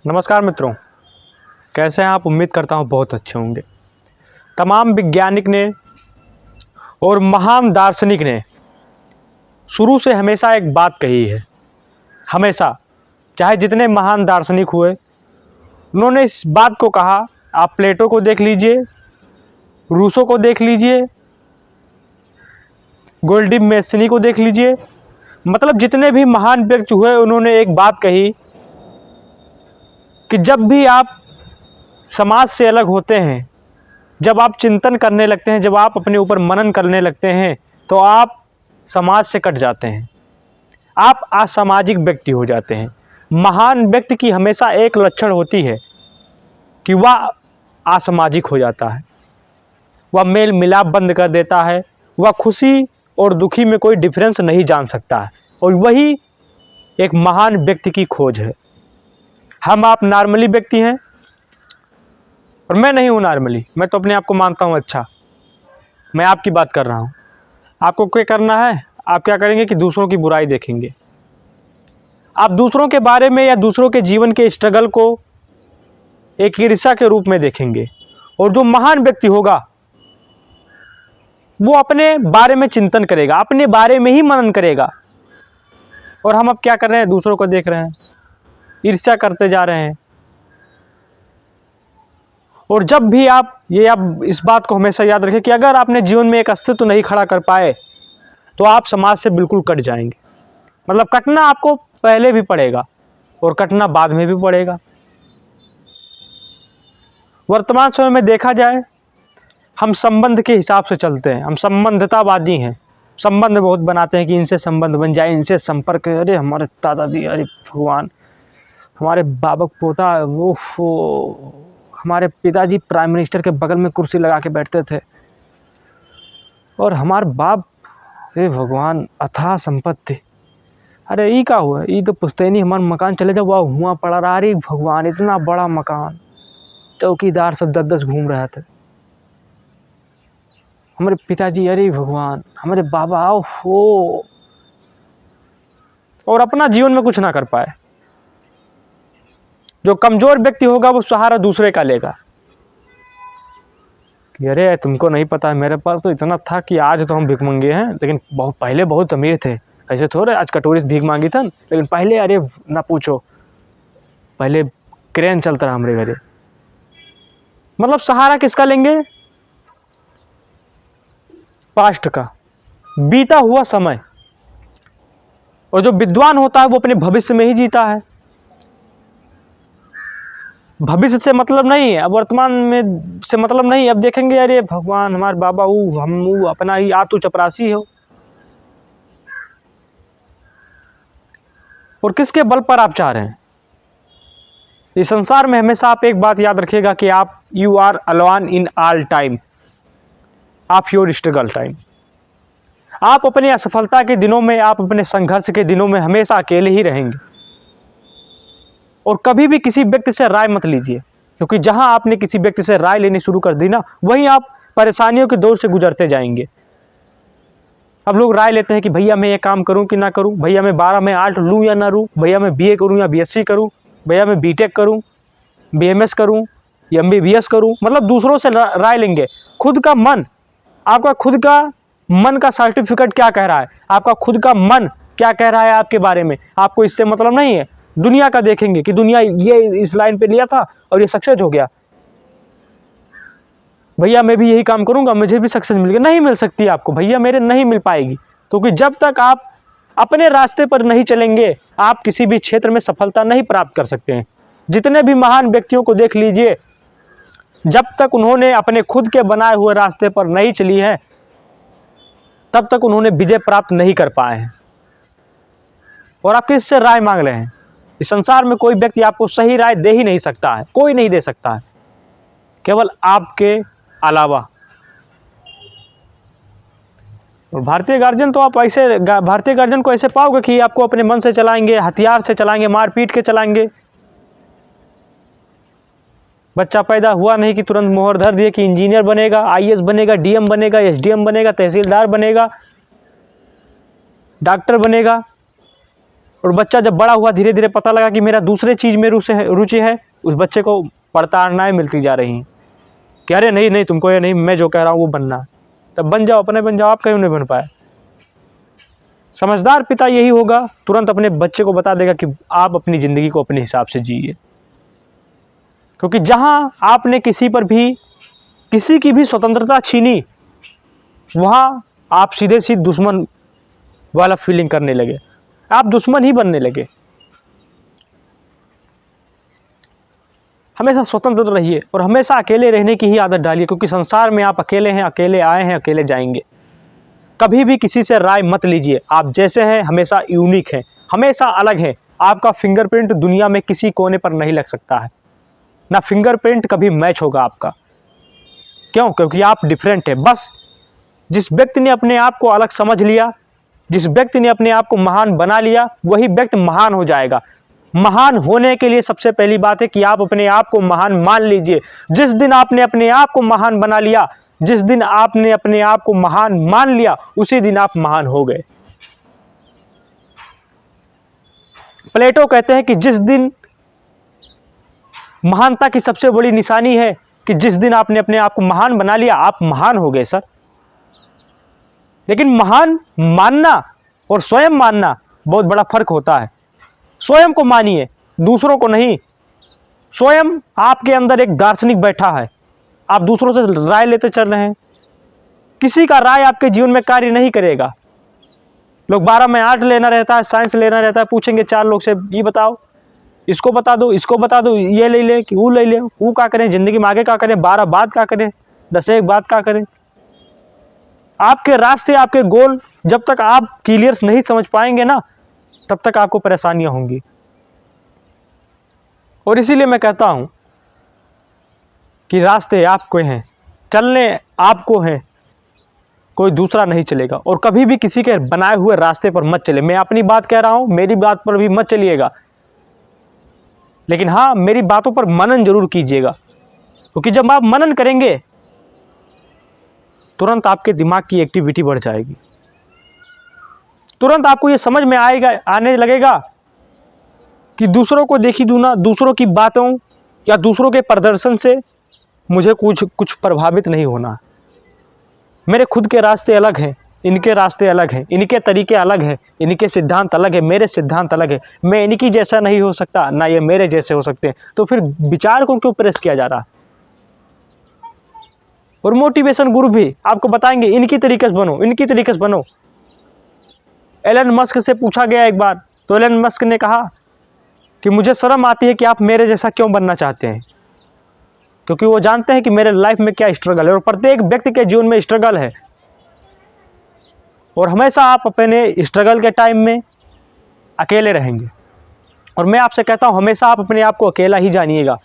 नमस्कार मित्रों, कैसे हैं आप। उम्मीद करता हूँ बहुत अच्छे होंगे। तमाम वैज्ञानिक ने और महान दार्शनिक ने शुरू से हमेशा एक बात कही है। हमेशा, चाहे जितने महान दार्शनिक हुए, उन्होंने इस बात को कहा। आप प्लेटो को देख लीजिए, रूसो को देख लीजिए, गोल्डी मेस्नी को देख लीजिए, मतलब जितने भी महान व्यक्ति हुए, उन्होंने एक बात कही कि जब भी आप समाज से अलग होते हैं, जब आप चिंतन करने लगते हैं, जब आप अपने ऊपर मनन करने लगते हैं, तो आप समाज से कट जाते हैं, आप असामाजिक व्यक्ति हो जाते हैं। महान व्यक्ति की हमेशा एक लक्षण होती है कि वह असामाजिक हो जाता है, वह मेल मिलाप बंद कर देता है, वह खुशी और दुखी में कोई डिफरेंस नहीं जान सकता है, और वही एक महान व्यक्ति की खोज है। हम आप नॉर्मली व्यक्ति हैं, और मैं नहीं हूँ नॉर्मली। मैं तो अपने आप को मानता हूँ अच्छा। मैं आपकी बात कर रहा हूँ। आपको क्या करना है, आप क्या करेंगे कि दूसरों की बुराई देखेंगे। आप दूसरों के बारे में या दूसरों के जीवन के स्ट्रगल को एक ईर्ष्या के रूप में देखेंगे। और जो महान व्यक्ति होगा, वो अपने बारे में चिंतन करेगा, अपने बारे में ही मनन करेगा। और हम अब क्या कर रहे हैं, दूसरों को देख रहे हैं, ईर्ष्या करते जा रहे हैं। और जब भी आप इस बात को हमेशा याद रखें कि अगर आपने जीवन में एक अस्तित्व नहीं खड़ा कर पाए, तो आप समाज से बिल्कुल कट जाएंगे। मतलब कटना आपको पहले भी पड़ेगा और कटना बाद में भी पड़ेगा। वर्तमान समय में देखा जाए, हम संबंध के हिसाब से चलते हैं, हम संबंधतावादी हैं। संबंध बहुत बनाते हैं कि इनसे संबंध बन जाए, इनसे संपर्क। अरे हमारे दादाजी, अरे भगवान, हमारे बाबा पोता, वो हमारे पिताजी प्राइम मिनिस्टर के बगल में कुर्सी लगा के बैठते थे, और हमारे बाप, हे भगवान, अथाह संपत्ति। अरे ई का हुआ, ई तो पुश्तैनी हमारा मकान चले जाओ, वह हुआ पड़ा रहा। अरे भगवान, इतना बड़ा मकान, चौकीदार सब 10-10 घूम रहे थे। हमारे पिताजी, अरे भगवान, हमारे बाबा, हो, और अपना जीवन में कुछ ना कर पाए। जो कमजोर व्यक्ति होगा, वो सहारा दूसरे का लेगा कि अरे तुमको नहीं पता है, मेरे पास तो इतना था कि आज तो हम भिखमंगे हैं, लेकिन पहले बहुत अमीर थे। ऐसे थोड़े आज कटोरी से भीख मांगी था, लेकिन पहले, अरे ना पूछो, पहले क्रेन चलता रहा हमारे घरे। मतलब सहारा किसका लेंगे? पास्ट का, बीता हुआ समय। और जो विद्वान होता है, वो अपने भविष्य में ही जीता है। भविष्य से मतलब नहीं है, अब वर्तमान में से मतलब नहीं। अब देखेंगे, अरे भगवान, हमारे बाबा, हम अपना ही आतू चपरासी हो। और किसके बल पर आप चाह रहे हैं? इस संसार में हमेशा आप एक बात याद रखिएगा कि आप you are alone in all time of your struggle time. आप अपनी असफलता के दिनों में, आप अपने संघर्ष के दिनों में हमेशा अकेले ही रहेंगे। और कभी भी किसी व्यक्ति से राय मत लीजिए, क्योंकि जहां आपने किसी व्यक्ति से राय लेनी शुरू कर दी ना, वहीं आप परेशानियों के दौर से गुजरते जाएंगे। अब लोग राय लेते हैं कि भैया मैं ये काम करूं कि ना करूं, भैया मैं 12 में 8 लूं या ना लूं, भैया मैं बीए करूं या बीएससी करूं, भैया मैं बीटेक करूं, बीएमएस करूं या एमबीबीएस करूं। मतलब दूसरों से राय लेंगे। खुद का मन, आपका खुद का मन का सर्टिफिकेट क्या कह रहा है, आपका खुद का मन क्या कह रहा है आपके बारे में, आपको इससे मतलब नहीं है। दुनिया का देखेंगे कि दुनिया ये इस लाइन पे लिया था और ये सक्सेस हो गया, भैया मैं भी यही काम करूंगा, मुझे भी सक्सेस मिल गया। नहीं मिल सकती आपको भैया, मेरे नहीं मिल पाएगी। क्योंकि जब तक आप अपने रास्ते पर नहीं चलेंगे, आप किसी भी क्षेत्र में सफलता नहीं प्राप्त कर सकते हैं। जितने भी महान व्यक्तियों को देख लीजिए, जब तक उन्होंने अपने खुद के बनाए हुए रास्ते पर नहीं चली है, तब तक उन्होंने विजय प्राप्त नहीं कर पाए हैं। और आप किससे राय मांग रहे हैं? इस संसार में कोई व्यक्ति आपको सही राय दे ही नहीं सकता है, कोई नहीं दे सकता है, केवल आपके अलावा। और भारतीय गार्जियन तो आप ऐसे, भारतीय गार्जियन को ऐसे पाओगे कि आपको अपने मन से चलाएंगे, हथियार से चलाएंगे, मार पीट के चलाएंगे। बच्चा पैदा हुआ नहीं कि तुरंत मोहर धर दिए कि इंजीनियर बनेगा, आईएएस बनेगा, डीएम बनेगा, एसडीएम बनेगा, तहसीलदार बनेगा, डॉक्टर बनेगा। और बच्चा जब बड़ा हुआ, धीरे धीरे पता लगा कि मेरा दूसरे चीज़ में रुचि है, उस बच्चे को प्रताड़नाएं मिलती जा रही हैं कि अरे नहीं नहीं, तुमको ये नहीं, मैं जो कह रहा हूँ वो बनना। तब बन जाओ, अपने बन जाओ, आप क्यों नहीं बन पाए? समझदार पिता यही होगा, तुरंत अपने बच्चे को बता देगा कि आप अपनी ज़िंदगी को अपने हिसाब से जिए। क्योंकि जहाँ आपने किसी की भी स्वतंत्रता छीनी, वहाँ आप सीधे सीधे दुश्मन वाला फीलिंग करने लगे, आप दुश्मन ही बनने लगे। हमेशा स्वतंत्र रहिए और हमेशा अकेले रहने की ही आदत डालिए, क्योंकि संसार में आप अकेले हैं, अकेले आए हैं, अकेले जाएंगे। कभी भी किसी से राय मत लीजिए। आप जैसे हैं हमेशा यूनिक हैं, हमेशा अलग हैं। आपका फिंगरप्रिंट दुनिया में किसी कोने पर नहीं लग सकता है, ना फिंगरप्रिंट कभी मैच होगा आपका। क्यों? क्योंकि आप डिफरेंट हैं। बस जिस व्यक्ति ने अपने आप को अलग समझ लिया, जिस व्यक्ति ने अपने आप को महान बना लिया, वही व्यक्ति महान हो जाएगा। महान होने के लिए सबसे पहली बात है कि आप अपने आप को महान मान लीजिए। जिस दिन आपने अपने आप को महान बना लिया, जिस दिन आपने अपने आप को महान मान लिया, उसी दिन आप महान हो गए। प्लेटो कहते हैं कि जिस दिन महानता की सबसे बड़ी निशानी है कि जिस दिन आपने अपने आप को महान बना लिया, आप महान हो गए सर। लेकिन महान मानना और स्वयं मानना बहुत बड़ा फर्क होता है। स्वयं को मानिए, दूसरों को नहीं। स्वयं आपके अंदर एक दार्शनिक बैठा है, आप दूसरों से राय लेते चल रहे हैं। किसी का राय आपके जीवन में कार्य नहीं करेगा। लोग 12 में 8 लेना रहता है, साइंस लेना रहता है, पूछेंगे 4 लोग से, ये बताओ, इसको बता दो, इसको बता दो, ये ले ले कि वो ले ले, वो क्या करें ज़िंदगी में, आगे क्या करें, 12 बात क्या करें, 10 एक बात क्या करें। आपके रास्ते, आपके गोल जब तक आप क्लियर नहीं समझ पाएंगे ना, तब तक आपको परेशानियां होंगी। और इसीलिए मैं कहता हूं कि रास्ते आपको हैं, चलने आपको हैं, कोई दूसरा नहीं चलेगा। और कभी भी किसी के बनाए हुए रास्ते पर मत चले। मैं अपनी बात कह रहा हूं, मेरी बात पर भी मत चलिएगा, लेकिन हाँ, मेरी बातों पर मनन जरूर कीजिएगा। क्योंकि जब आप मनन करेंगे, तुरंत आपके दिमाग की एक्टिविटी बढ़ जाएगी। तुरंत आपको ये समझ में आने लगेगा कि दूसरों को देखी दूना, दूसरों की बातों या दूसरों के प्रदर्शन से मुझे कुछ प्रभावित नहीं होना। मेरे खुद के रास्ते अलग हैं, इनके रास्ते अलग हैं, इनके तरीके अलग हैं, इनके सिद्धांत अलग है, मेरे सिद्धांत अलग है। मैं इनकी जैसा नहीं हो सकता, ना ये मेरे जैसे हो सकते हैं। तो फिर विचार को क्यों प्रेस किया जा रहा? और मोटिवेशन गुरु भी आपको बताएंगे इनकी तरीके से बनो, इनकी तरीके से बनो। एलन मस्क से पूछा गया एक बार, तो एलन मस्क ने कहा कि मुझे शर्म आती है कि आप मेरे जैसा क्यों बनना चाहते हैं, क्योंकि वो जानते हैं कि मेरे लाइफ में क्या स्ट्रगल है। और प्रत्येक व्यक्ति के जीवन में स्ट्रगल है, और हमेशा आप अपने स्ट्रगल के टाइम में अकेले रहेंगे। और मैं आपसे कहता हूं, हमेशा आप अपने आप को अकेला ही जानिएगा,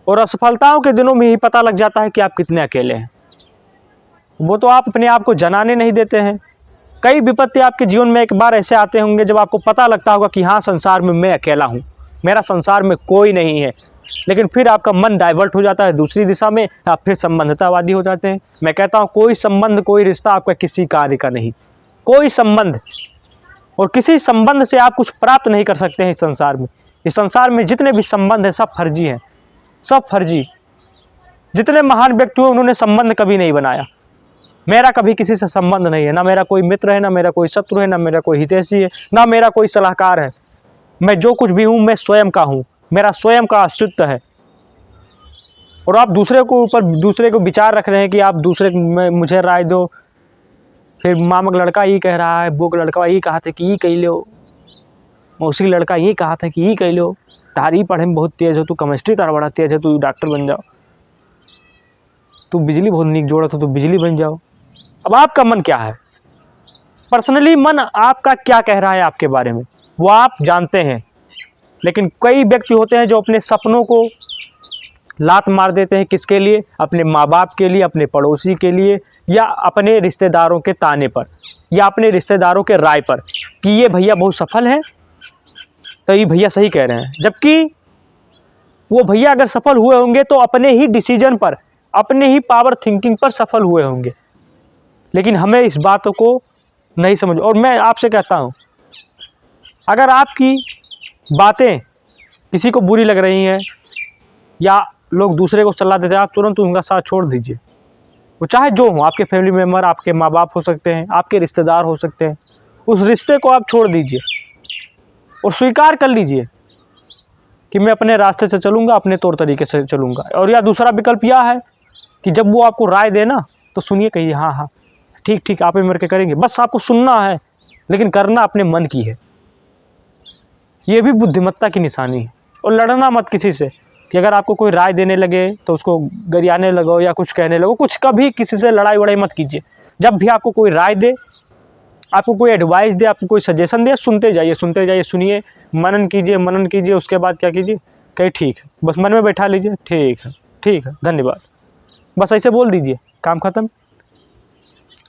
और असफलताओं के दिनों में ही पता लग जाता है कि आप कितने अकेले हैं। वो तो आप अपने आप को जनाने नहीं देते हैं। कई विपत्ति आपके जीवन में एक बार ऐसे आते होंगे जब आपको पता लगता होगा कि हाँ, संसार में मैं अकेला हूँ, मेरा संसार में कोई नहीं है। लेकिन फिर आपका मन डाइवर्ट हो जाता है दूसरी दिशा में, आप फिर संबंधतावादी हो जाते हैं। मैं कहता हूँ, कोई संबंध, कोई रिश्ता आपका किसी कार्य का नहीं, कोई संबंध। और किसी संबंध से आप कुछ प्राप्त नहीं कर सकते हैं इस संसार में। इस संसार में जितने भी संबंध हैं सब फर्जी हैं, सब फर्जी। जितने महान व्यक्ति हुए उन्होंने संबंध कभी नहीं बनाया। मेरा कभी किसी से संबंध नहीं है, ना मेरा कोई मित्र है, ना मेरा कोई शत्रु है, ना मेरा कोई हितैषी है, ना मेरा कोई सलाहकार है। मैं जो कुछ भी हूँ, मैं स्वयं का हूँ, मेरा स्वयं का अस्तित्व है। और आप दूसरे को विचार रख रहे हैं कि आप दूसरे में मुझे राय दो, फिर मामक लड़का ये कह रहा है, वो लड़का ये कहा था कि ये कह लो, मौसी लड़का ये कहा था कि ये कह लो, तारी पढ़े में बहुत तेज हो, तू केमिस्ट्री तारा बड़ा तेज है, तू डॉक्टर बन जाओ, तू बिजली बहुत नीक जोड़ा तो तू बिजली बन जाओ। अब आपका मन क्या है? पर्सनली मन आपका क्या कह रहा है आपके बारे में, वो आप जानते हैं। लेकिन कई व्यक्ति होते हैं जो अपने सपनों को लात मार देते हैं। किसके लिए? अपने माँ बाप के लिए, अपने पड़ोसी के लिए, या अपने रिश्तेदारों के ताने पर, या अपने रिश्तेदारों के राय पर कि ये भैया बहुत सफल हैं तो ये भैया सही कह रहे हैं। जबकि वो भैया अगर सफल हुए होंगे तो अपने ही डिसीजन पर, अपने ही पावर थिंकिंग पर सफल हुए होंगे। लेकिन हमें इस बातों को नहीं समझ। और मैं आपसे कहता हूँ, अगर आपकी बातें किसी को बुरी लग रही हैं या लोग दूसरे को सलाह देते हैं, आप तुरंत उनका साथ छोड़ दीजिए। वो चाहे जो हो, आपके फैमिली मेम्बर, आपके माँ बाप हो सकते हैं, आपके रिश्तेदार हो सकते हैं, उस रिश्ते को आप छोड़ दीजिए और स्वीकार कर लीजिए कि मैं अपने रास्ते से चलूँगा, अपने तौर तरीके से चलूँगा। और या दूसरा विकल्प यह है कि जब वो आपको राय देना तो सुनिए, कहिए हाँ हाँ ठीक ठीक, आप ही मिल के करेंगे। बस आपको सुनना है, लेकिन करना अपने मन की है। ये भी बुद्धिमत्ता की निशानी है। और लड़ना मत किसी से कि अगर आपको कोई राय देने लगे तो उसको गरियाने लगो या कुछ कहने लगो। कुछ कभी किसी से लड़ाई वड़ाई मत कीजिए। जब भी आपको कोई राय दे, आपको कोई एडवाइस दे, आपको कोई सजेशन दे, सुनते जाइए, सुनिए, मनन कीजिए। उसके बाद क्या कीजिए, कहीं ठीक है, बस मन में बैठा लीजिए, ठीक है, धन्यवाद, बस ऐसे बोल दीजिए, काम खत्म।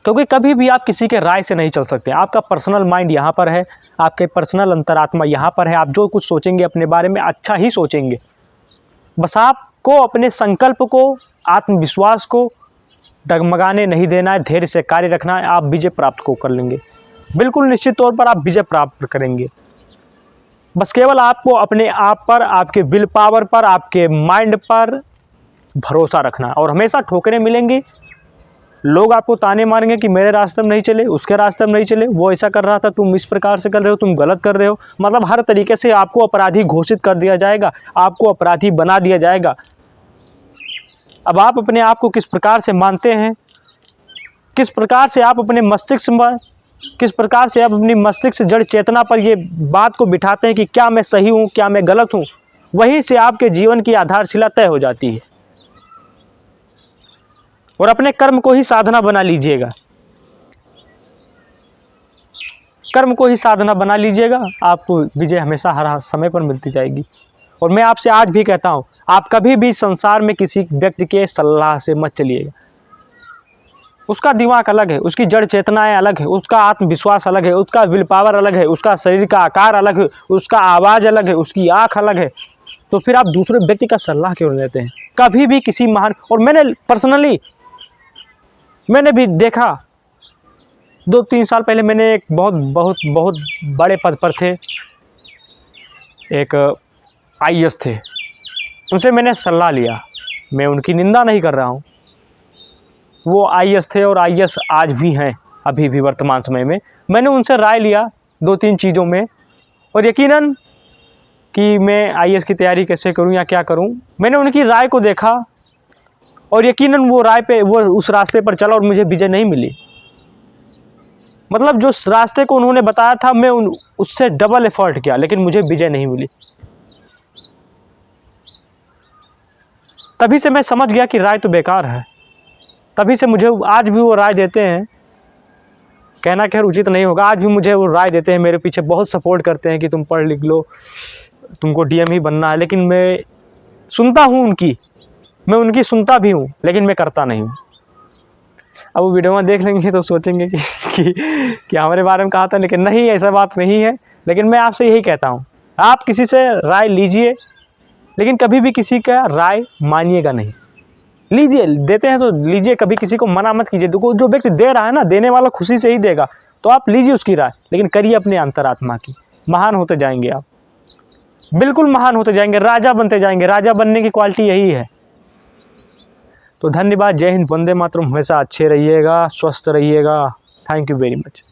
क्योंकि कभी भी आप किसी के राय से नहीं चल सकते। आपका पर्सनल माइंड यहाँ पर है, आपके पर्सनल अंतरात्मा यहाँ पर है। आप जो कुछ सोचेंगे अपने बारे में अच्छा ही सोचेंगे। बस आपको अपने संकल्प को, आत्मविश्वास को डगमगाने नहीं देना है, धैर्य से कार्य रखना है। आप विजय प्राप्त को कर लेंगे, बिल्कुल निश्चित तौर पर आप विजय प्राप्त करेंगे। बस केवल आपको अपने आप पर, आपके विल पावर पर, आपके माइंड पर भरोसा रखना है। और हमेशा ठोकरें मिलेंगी, लोग आपको ताने मारेंगे कि मेरे रास्ते में नहीं चले, उसके रास्ते में नहीं चले, वो ऐसा कर रहा था, तुम इस प्रकार से कर रहे हो, तुम गलत कर रहे हो। मतलब हर तरीके से आपको अपराधी घोषित कर दिया जाएगा, आपको अपराधी बना दिया जाएगा। अब आप अपने आप को किस प्रकार से मानते हैं, किस प्रकार से आप अपने मस्तिष्क में, किस प्रकार से आप अपनी मस्तिष्क से जड़ चेतना पर ये बात को बिठाते हैं कि क्या मैं सही हूँ, क्या मैं गलत हूँ, वहीं से आपके जीवन की आधारशिला तय हो जाती है। और अपने कर्म को ही साधना बना लीजिएगा, कर्म को ही साधना बना लीजिएगा, आपको विजय हमेशा हर समय पर मिलती जाएगी। और मैं आपसे आज भी कहता हूँ, आप कभी भी संसार में किसी व्यक्ति के सलाह से मत चलिएगा। उसका दिमाग अलग है, उसकी जड़ चेतनाएं अलग है, उसका आत्मविश्वास अलग है, उसका विल पावर अलग है, उसका शरीर का आकार अलग है, उसका आवाज़ अलग है, उसकी आँख अलग है। तो फिर आप दूसरे व्यक्ति का सलाह क्यों लेते हैं? कभी भी किसी महान, और मैंने पर्सनली मैंने भी देखा, 2-3 साल पहले मैंने एक बहुत बड़े पद पर थे, एक IAS थे, उनसे मैंने सलाह लिया। मैं उनकी निंदा नहीं कर रहा हूँ, वो IAS थे और IAS आज भी हैं, अभी भी वर्तमान समय में। मैंने उनसे राय लिया 2-3 चीज़ों में, और यकीनन कि मैं IAS की तैयारी कैसे करूं या क्या करूं, मैंने उनकी राय को देखा और यकीनन वो राय पे, वो उस रास्ते पर चला और मुझे विजय नहीं मिली। मतलब जो रास्ते को उन्होंने बताया था, मैं उससे डबल एफर्ट किया, लेकिन मुझे विजय नहीं मिली। तभी से मैं समझ गया कि राय तो बेकार है। तभी से मुझे आज भी वो राय देते हैं, कहना खैर उचित नहीं होगा, आज भी मुझे वो राय देते हैं, मेरे पीछे बहुत सपोर्ट करते हैं कि तुम पढ़ लिख लो, तुमको DM ही बनना है। लेकिन मैं सुनता हूँ उनकी, मैं उनकी सुनता भी हूँ, लेकिन मैं करता नहीं हूँ। अब वो वीडियो में देख लेंगे तो सोचेंगे कि हमारे बारे में कहा था, लेकिन नहीं, ऐसा बात नहीं है। लेकिन मैं आपसे यही कहता हूँ, आप किसी से राय लीजिए, लेकिन कभी भी किसी का राय मानिएगा नहीं। लीजिए, देते हैं तो लीजिए, कभी किसी को मना मत कीजिए। जो व्यक्ति दे रहा है ना, देने वाला खुशी से ही देगा, तो आप लीजिए उसकी राय, लेकिन करिए अपने अंतरात्मा की। महान होते जाएंगे आप, बिल्कुल महान होते जाएंगे, राजा बनते जाएंगे। राजा बनने की क्वालिटी यही है। तो धन्यवाद, जय हिंद, वंदे मातरम। हमेशा अच्छे रहिएगा, स्वस्थ रहिएगा। Thank you very much.